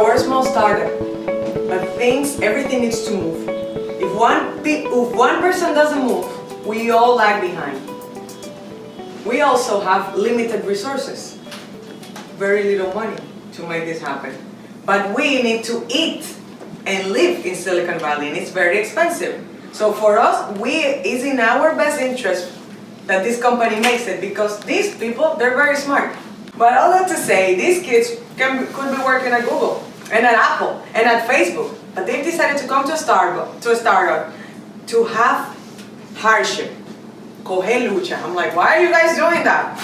So we're a small startup, but everything needs to move. If one person doesn't move, we all lag behind. We also have limited resources, very little money to make this happen. But we need to eat and live in Silicon Valley, and it's very expensive. So for us, it's in our best interest that this company makes it, because these people, they're very smart. But all that to say, these kids could be working at Google, and at Apple, and at Facebook, but they've decided to come to a startup to have hardship. Coger lucha. I'm like, why are you guys doing that?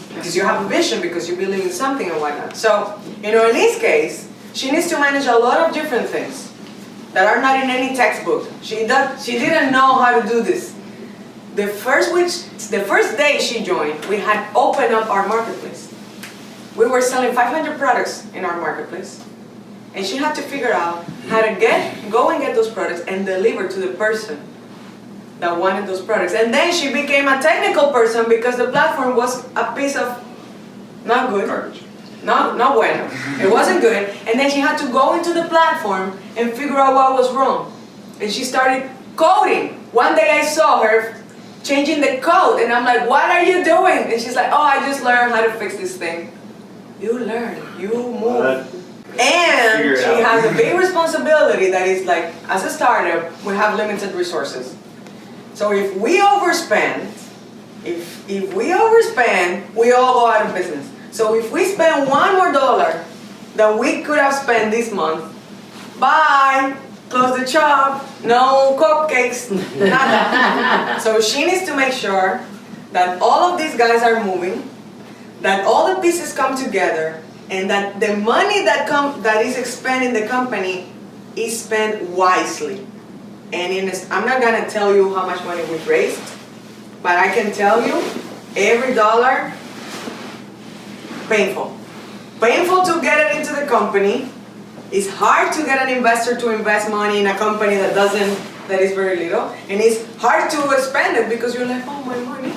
Because you have a vision, because you believe in something and whatnot. So, in this case, she needs to manage a lot of different things that are not in any textbook. She didn't know how to do this. The first day she joined, we had opened up our marketplace. We were selling 500 products in our marketplace. And she had to figure out how to go and get those products and deliver to the person that wanted those products. And then she became a technical person, because the platform was a piece of not good. Garbage. No bueno. It wasn't good. And then she had to go into the platform and figure out what was wrong. And she started coding. One day I saw her changing the code, and I'm like, what are you doing? And she's like, oh, I just learned how to fix this thing. You learn, you move. And she has a big responsibility that is like, as a startup, we have limited resources. So if we overspend, we all go out of business. So if we spend $1 more that we could have spent this month, bye, close the shop, no cupcakes, nada. So she needs to make sure that all of these guys are moving, that all the pieces come together, and that the money that is expended in the company is spent wisely. And I'm not gonna tell you how much money we've raised, but I can tell you, every dollar, painful. Painful to get it into the company. It's hard to get an investor to invest money in a company that is very little. And it's hard to spend it, because you're like, oh, my money.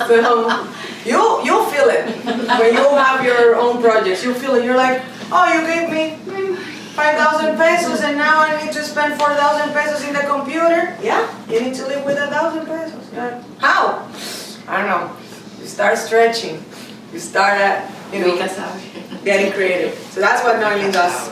So you'll feel it when you have your own projects. You feel it. You're like, oh, you gave me 5,000 pesos, and now I need to spend 4,000 pesos in the computer. Yeah, you need to live with 1,000 pesos. Yeah. How? I don't know. You start stretching. You start getting creative. So that's what Noelin does,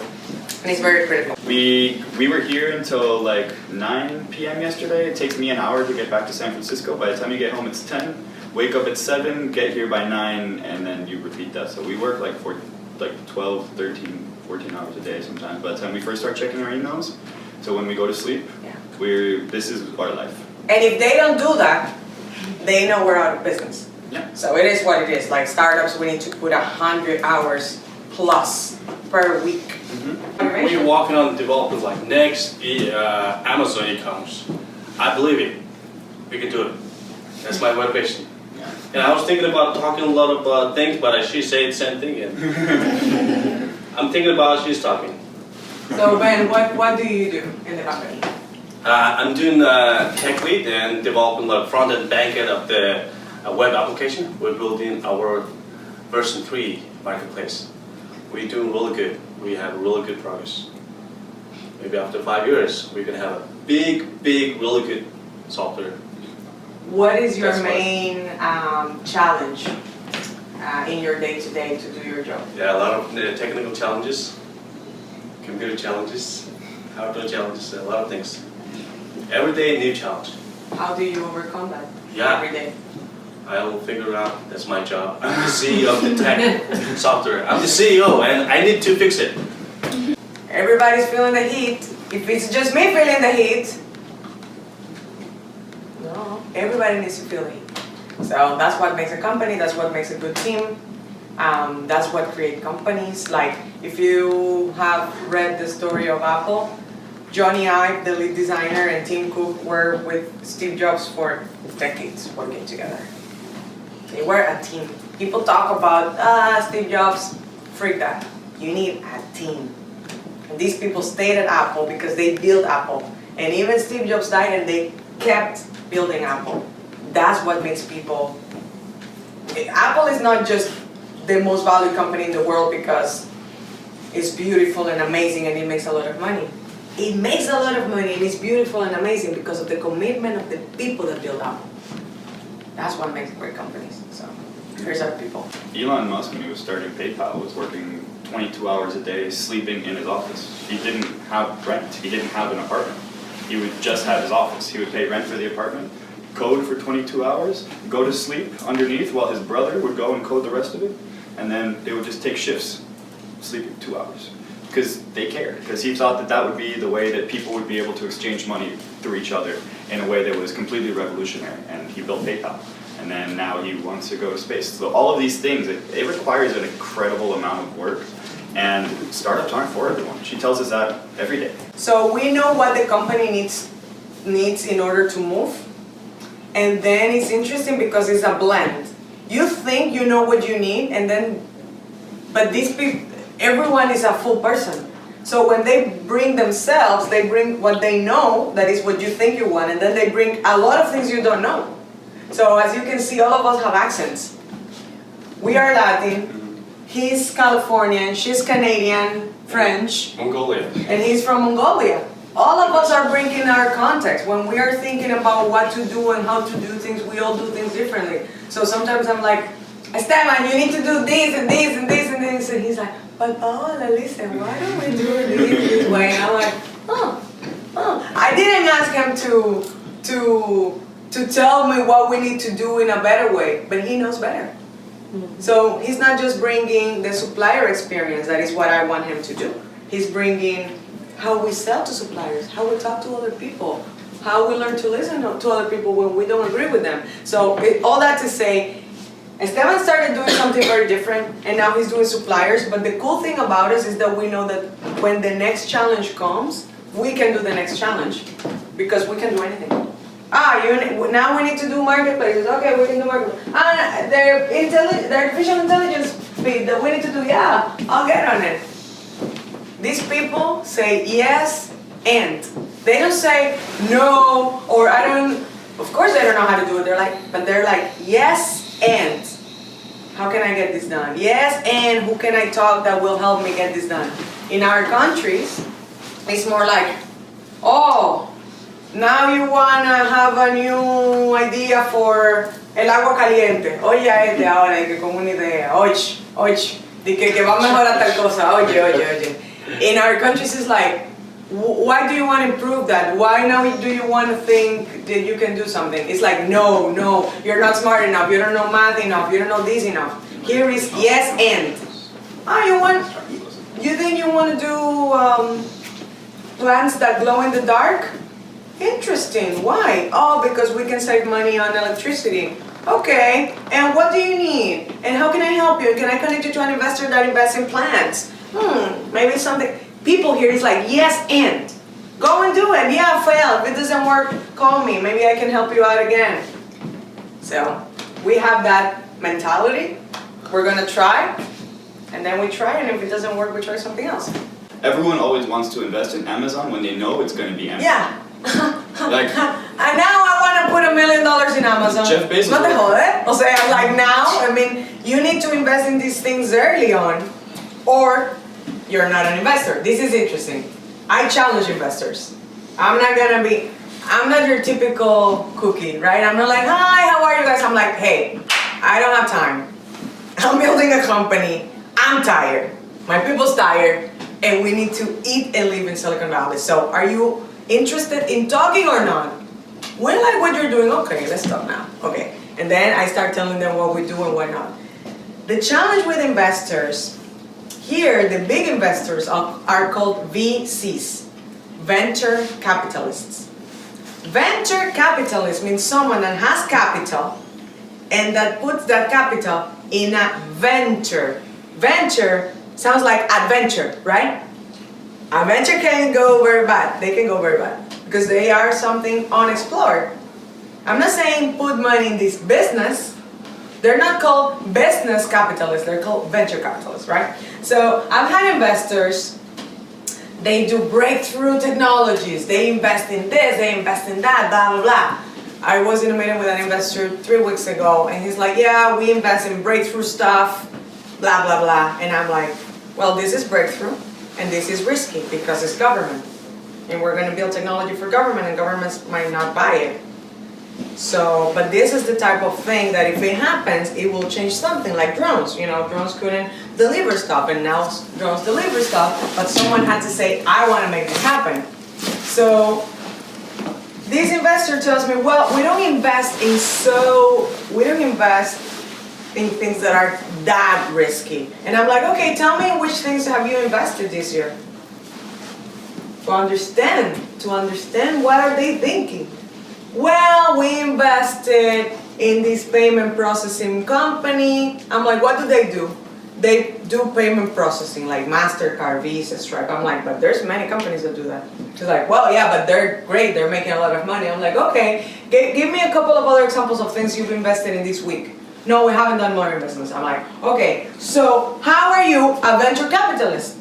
and it's very critical. We were here until like 9 p.m. yesterday. It takes me an hour to get back to San Francisco. By the time you get home, it's 10. Wake up at 7, get here by 9, and then you repeat that. So we work like 12, 13, 14 hours a day sometimes. By the time we first start checking our emails, so when we go to sleep, this is our life. And if they don't do that, they know we're out of business. Yeah. So it is what it is. Like startups, we need to put 100 hours plus per week. Mm-hmm. When you're walking on developers like next, Amazon e-commerce, I believe it. We can do it. That's my motivation. Yeah. And I was thinking about talking a lot about things, but she said the same thing. And I'm thinking about she's talking. So Ben, what do you do in the company? I'm doing tech lead and developing the front and back end of the web application. We're building our version 3 marketplace. We're doing really good. We have really good progress. Maybe after 5 years, we're going to have a big, really good software. What is your main challenge in your day-to-day to do your job? Yeah, a lot of technical challenges, computer challenges, hardware challenges, a lot of things. Every day, new challenge. How do you overcome that every day? I will figure out, that's my job. I'm the CEO of the tech software. I'm the CEO, and I need to fix it. Everybody's feeling the heat. If it's just me feeling the heat, no, everybody needs to feel the heat. So that's what makes a company, that's what makes a good team. That's what creates companies. Like, if you have read the story of Apple, Johnny Ive, the lead designer, and Tim Cook were with Steve Jobs for decades working together. They were a team. People talk about, Steve Jobs, freak that. You need a team. And these people stayed at Apple because they built Apple. And even Steve Jobs died and they kept building Apple. That's what makes people... Apple is not just the most valued company in the world because it's beautiful and amazing and it makes a lot of money. It makes a lot of money and it's beautiful and amazing because of the commitment of the people that build up. That's what makes great companies. So here's our people. Elon Musk, when he was starting PayPal, was working 22 hours a day, sleeping in his office. He didn't have rent. He didn't have an apartment. He would just have his office. He would pay rent for the apartment, code for 22 hours, go to sleep underneath while his brother would go and code the rest of it, and then they would just take shifts, sleeping 2 hours. Because they cared, because he thought that that would be the way that people would be able to exchange money through each other in a way that was completely revolutionary, and he built PayPal. And then now he wants to go to space. So all of these things, it requires an incredible amount of work, and startups aren't for everyone. She tells us that every day. So we know what the company needs in order to move, and then it's interesting because it's a blend. You think you know what you need, and then, but these people, everyone is a full person. So when they bring themselves, they bring what they know, that is what you think you want, and then they bring a lot of things you don't know. So as you can see, all of us have accents. We are Latin, he's Californian, she's Canadian, French, Mongolia. and he's from Mongolia. All of us are bringing our context. When we are thinking about what to do and how to do things, we all do things differently. So sometimes I'm like, Esteban, you need to do this and this and this and this. And he's like, but Paola, listen, why don't we do it this way? And I'm like, oh. I didn't ask him to tell me what we need to do in a better way, but he knows better. So he's not just bringing the supplier experience, that is what I want him to do. He's bringing how we sell to suppliers, how we talk to other people, how we learn to listen to other people when we don't agree with them. So all that to say, Esteban started doing something very different, and now he's doing suppliers, but the cool thing about us is that we know that when the next challenge comes, we can do the next challenge, because we can do anything. Now we need to do marketplaces. Okay, we can do marketplaces. The artificial intelligence feed that we need to do, yeah, I'll get on it. These people say yes and. They don't say no, or I don't, of course they don't know how to do it, they're like, yes and. How can I get this done? Yes and who can I talk that will help me get this done? In our countries, it's more like, oh, now you wanna have a new idea for el agua caliente. Oye a este ahora, que con una idea. Oye, de que va a mejorar tal cosa. Oye. In our countries, it's like, why do you want to improve that? Why now do you want to think that you can do something? It's like, no, you're not smart enough, you don't know math enough, you don't know this enough. Here is yes and. You think you want to do plants that glow in the dark? Interesting, why? Oh, because we can save money on electricity. Okay, and what do you need? And how can I help you? Can I connect you to an investor that invests in plants? Maybe something. People here is like, yes and. Go and do it. Yeah, fail. If it doesn't work, call me. Maybe I can help you out again. So we have that mentality. We're going to try. And then we try. And if it doesn't work, we try something else. Everyone always wants to invest in Amazon when they know it's going to be empty. Yeah. Like, and now I want to put $1 million in Amazon. Jeff Bezos. No te jode. O sea, like now, I mean, you need to invest in these things early on. Or you're not an investor. This is interesting. I challenge investors. I'm not your typical cookie, right? I'm not like, hi, how are you guys? I'm like, hey, I don't have time. I'm building a company. I'm tired. My people's tired. And we need to eat and live in Silicon Valley. So are you interested in talking or not? We like what you're doing. Okay, let's talk now. Okay. And then I start telling them what we do and what not. The challenge with investors, here, the big investors are called VCs, venture capitalists. Venture capitalist means someone that has capital and that puts that capital in a venture. Venture sounds like adventure, right? Adventure can go very bad. They can go very bad because they are something unexplored. I'm not saying put money in this business. They're not called business capitalists, they're called venture capitalists, right? So I've had investors, they do breakthrough technologies, they invest in this, they invest in that, blah, blah, blah. I was in a meeting with an investor 3 weeks ago, and he's like, yeah, we invest in breakthrough stuff. blah, blah, blah. And I'm like, well, this is breakthrough, and this is risky because it's government. And we're going to build technology for government, and governments might not buy it. So, but this is the type of thing that if it happens, it will change something, like drones. You know, drones couldn't deliver stuff, and now drones deliver stuff, but someone had to say, I want to make this happen. So, this investor tells me, well, we don't invest in things that are that risky. And I'm like, okay, tell me which things have you invested this year? To understand what are they thinking. Well, we invested in this payment processing company. I'm like, what do? They do payment processing, like MasterCard, Visa, Stripe. I'm like, but there's many companies that do that. She's like, well, yeah, but they're great. They're making a lot of money. I'm like, okay, give me a couple of other examples of things you've invested in this week. No, we haven't done more investments. I'm like, okay, so how are you a venture capitalist?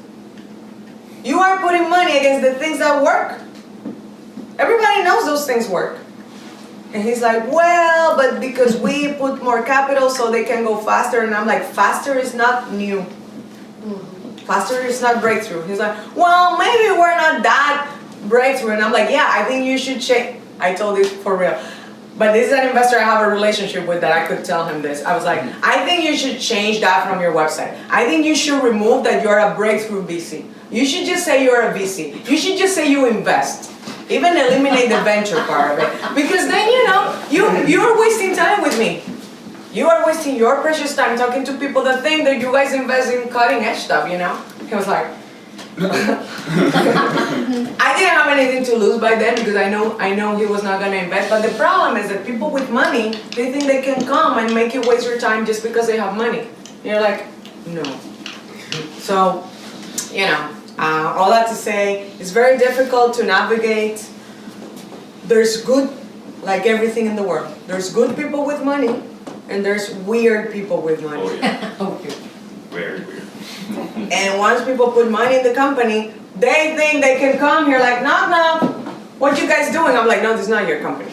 You are putting money against the things that work. Everybody knows those things work. And he's like, well, but because we put more capital so they can go faster. And I'm like, faster is not new. Faster is not breakthrough. He's like, well, maybe we're not that breakthrough. And I'm like, yeah, I think you should change. I told this for real. But this is an investor I have a relationship with that I could tell him this. I was like, I think you should change that from your website. I think you should remove that you're a breakthrough VC. You should just say you're a VC. You should just say you invest. Even eliminate the venture part of it. Because then, you're wasting time with me. You are wasting your precious time talking to people that think that you guys invest in cutting edge stuff, He was like, I didn't have anything to lose by then because I know he was not going to invest. But the problem is that people with money, they think they can come and make you waste your time just because they have money. You're like, no. So, all that to say, it's very difficult to navigate. There's good, like everything in the world. There's good people with money, and there's weird people with money. Oh, yeah. Okay. Very weird. And once people put money in the company, they think they can come here like, knock, what you guys doing? I'm like, no, this is not your company.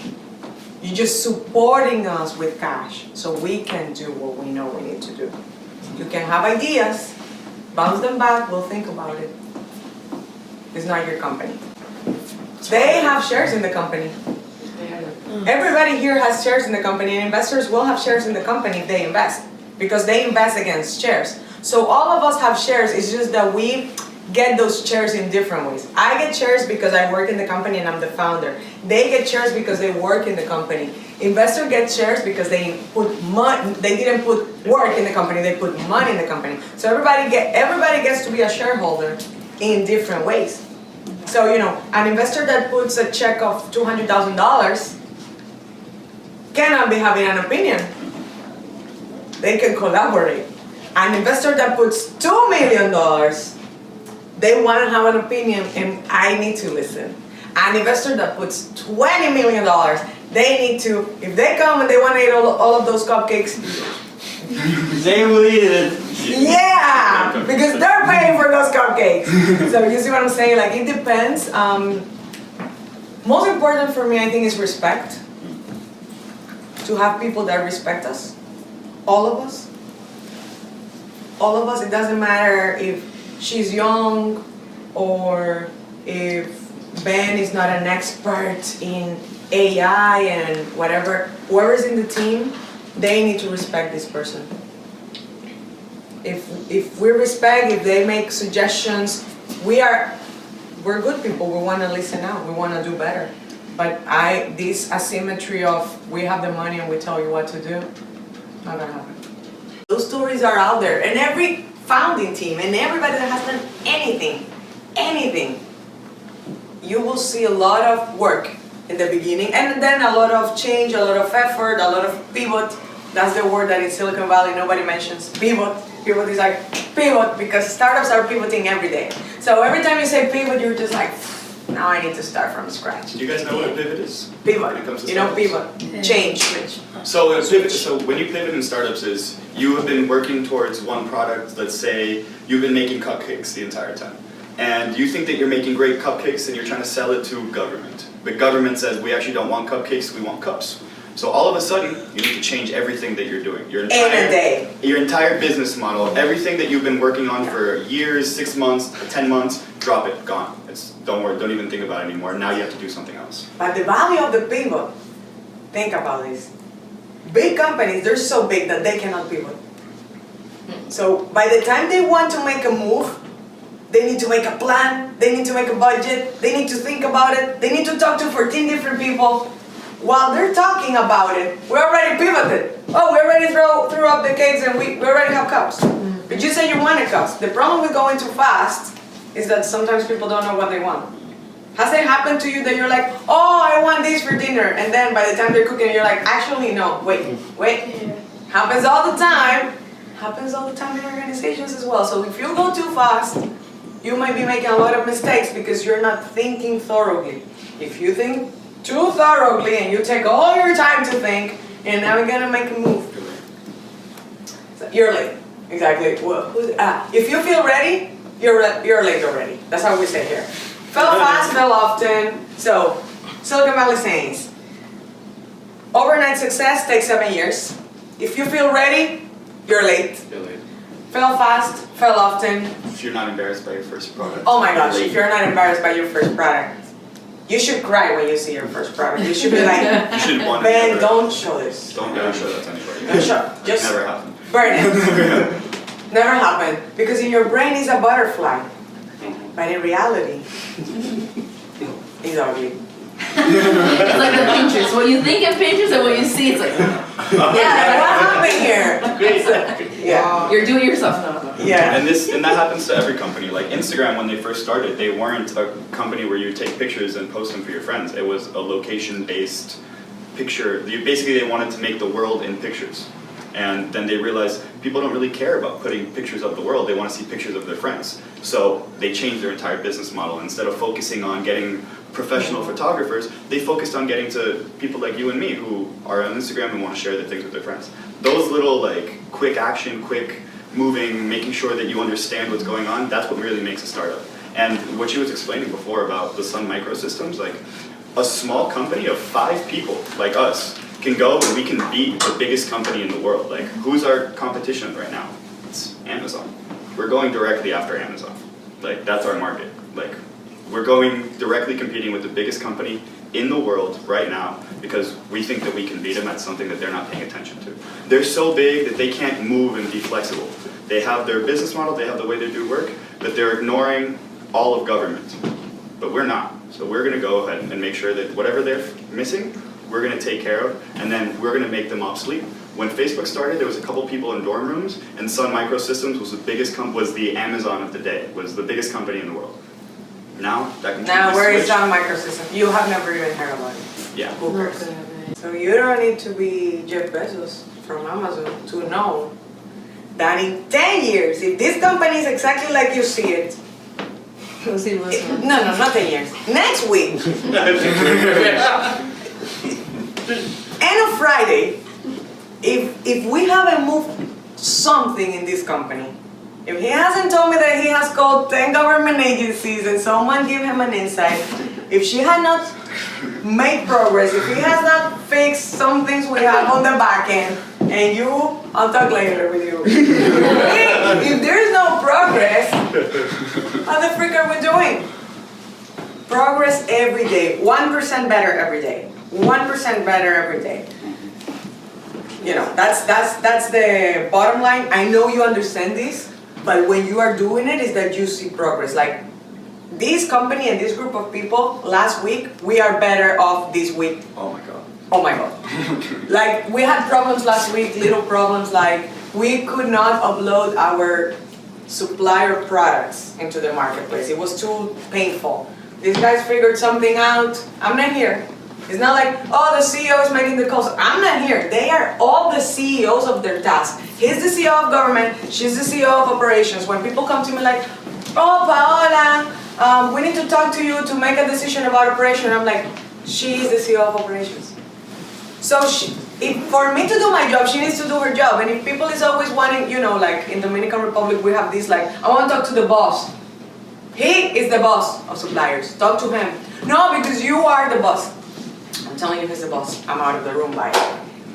You're just supporting us with cash so we can do what we know we need to do. You can have ideas, bounce them back, we'll think about it. It's not your company. They have shares in the company. Everybody here has shares in the company, and investors will have shares in the company if they invest, because they invest against shares. So all of us have shares, it's just that we get those shares in different ways. I get shares because I work in the company and I'm the founder. They get shares because they work in the company. Investor gets shares because they put money, they didn't put work in the company, they put money in the company. So everybody gets to be a shareholder in different ways. So, an investor that puts a check of $200,000 cannot be having an opinion. They can collaborate. An investor that puts $2 million, they want to have an opinion and I need to listen. An investor that puts $20 million, they need to, if they come and they want to eat all of those cupcakes, They will eat it. yeah, because they're paying for those cupcakes. So you see what I'm saying? Like, it depends. Most important for me, I think, is respect. To have people that respect us. All of us. All of us. It doesn't matter if she's young or if Ben is not an expert in AI and whatever. Whoever's in the team, they need to respect this person. If we respect, if they make suggestions, we're good people. We want to listen out. We want to do better. But this asymmetry of we have the money and we tell you what to do, not gonna happen. Those stories are out there, and every founding team and everybody that has done anything, you will see a lot of work in the beginning, and then a lot of change, a lot of effort, a lot of pivot. That's the word that in Silicon Valley nobody mentions. Pivot. Pivot is like pivot because startups are pivoting every day. So every time you say pivot, you're just like, now I need to start from scratch. Do you guys know what a pivot is? Pivot. When it comes to pivot. Change. So when you pivot in startups is you have been working towards one product. Let's say you've been making cupcakes the entire time, and you think that you're making great cupcakes and you're trying to sell it to government. But government says we actually don't want cupcakes, we want cups. So all of a sudden, you need to change everything that you're doing. Your In a day. Your entire business model, everything that you've been working on for years, 6 months, 10 months, drop it, gone. Don't worry, don't even think about it anymore. Now you have to do something else. But the value of the pivot, think about this. Big companies, they're so big that they cannot pivot. So by the time they want to make a move, they need to make a plan, they need to make a budget, they need to think about it, they need to talk to 14 different people. While they're talking about it, we already pivoted. Oh, we already threw up the cakes and we already have cups. But you say you wanted cups. The problem with going too fast is that sometimes people don't know what they want. Has it happened to you that you're like, oh, I want this for dinner, and then by the time they're cooking, you're like, actually, no, wait. Happens all the time. Happens all the time in organizations as well. So if you go too fast, you might be making a lot of mistakes because you're not thinking thoroughly. If you think too thoroughly and you take all your time to think, you're never gonna make a move. So you're late. Exactly. Well, if you feel ready, you're late already. That's how we say here. Fail fast, fail often. So, Silicon Valley sayings. Overnight success takes 7 years. If you feel ready, you're late. You're late. Fail fast, fail often. If you're not embarrassed by your first product. Oh my gosh, if you're not embarrassed by your first product, you should cry when you see your first product. You should be like, You shouldn't want to Ben, ever- don't show this. Don't ever show that to anybody. Don't show. Just Never happened. burn it. Never happened. Because in your brain is a butterfly. But in reality, it's ugly. It's like the Pinterest. What you think of Pinterest and what you see, it's like, Yeah, what happened here? Yeah. you're doing yourself now. Yeah. And that happens to every company. Like Instagram, when they first started, they weren't a company where you take pictures and post them for your friends. It was a location-based picture. Basically, they wanted to make the world in pictures. And then they realized people don't really care about putting pictures of the world. They want to see pictures of their friends. So they changed their entire business model. Instead of focusing on getting professional photographers, they focused on getting to people like you and me who are on Instagram and want to share their things with their friends. Those little like quick action, quick moving, making sure that you understand what's going on, that's what really makes a startup. And what she was explaining before about the Sun Microsystems, like a small company of 5 people like us can go and we can beat the biggest company in the world. Like, who's our competition right now? It's Amazon. We're going directly after Amazon. Like, that's our market. Like, we're going directly competing with the biggest company in the world right now because we think that we can beat them at something that they're not paying attention to. They're so big that they can't move and be flexible. They have their business model, they have the way they do work, but they're ignoring all of government. But we're not. So we're going to go ahead and make sure that whatever they're missing, we're going to take care of, and then we're going to make them obsolete. When Facebook started, there was a couple people in dorm rooms, and Sun Microsystems was the biggest was the Amazon of the day, was the biggest company in the world. Now, that can Now, where is switched. Sun Microsystems? You have never even heard about it. Yeah. Who cares? So you don't need to be Jeff Bezos from Amazon to know that in 10 years, if this company is exactly like you see it, We'll see what's going on. no, not 10 years. Next week, end of Friday, if we haven't moved something in this company, if he hasn't told me that he has called 10 government agencies and someone give him an insight, if she had not made progress, if he has not fixed some things we have on the back end, and I'll talk later with you. If there's no progress, how the frick are we doing? Progress every day, 1% better every day, 1% better every day. You know, that's the bottom line. I know you understand this, but when you are doing it, is that you see progress. Like this company and this group of people, last week, we are better off this week. Oh my god. Oh my god. Like we had problems last week, little problems like we could not upload our supplier products into the marketplace. It was too painful. These guys figured something out. I'm not here. It's not like, oh, the CEO is making the calls. I'm not here. They are all the CEOs of their task. He's the CEO of government. She's the CEO of operations. When people come to me like, oh, Paola, we need to talk to you to make a decision about operation. I'm like, she is the CEO of operations. So for me to do my job, she needs to do her job. And if people is always wanting, you know, like in Dominican Republic, we have this like, I want to talk to the boss. He is the boss of suppliers. Talk to him. No, because you are the boss. I'm telling you he's the boss. I'm out of the room, bye.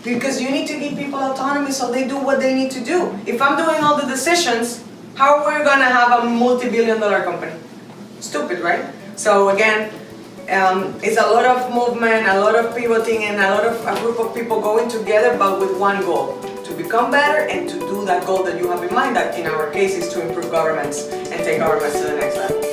Because you need to give people autonomy so they do what they need to do. If I'm doing all the decisions, how are we gonna have a multi-billion-dollar company? Stupid, right? So again, it's a lot of movement, a lot of pivoting, and a group of people going together, but with one goal: to become better and to do that goal that you have in mind. That in our case is to improve governments and take governments to the next level.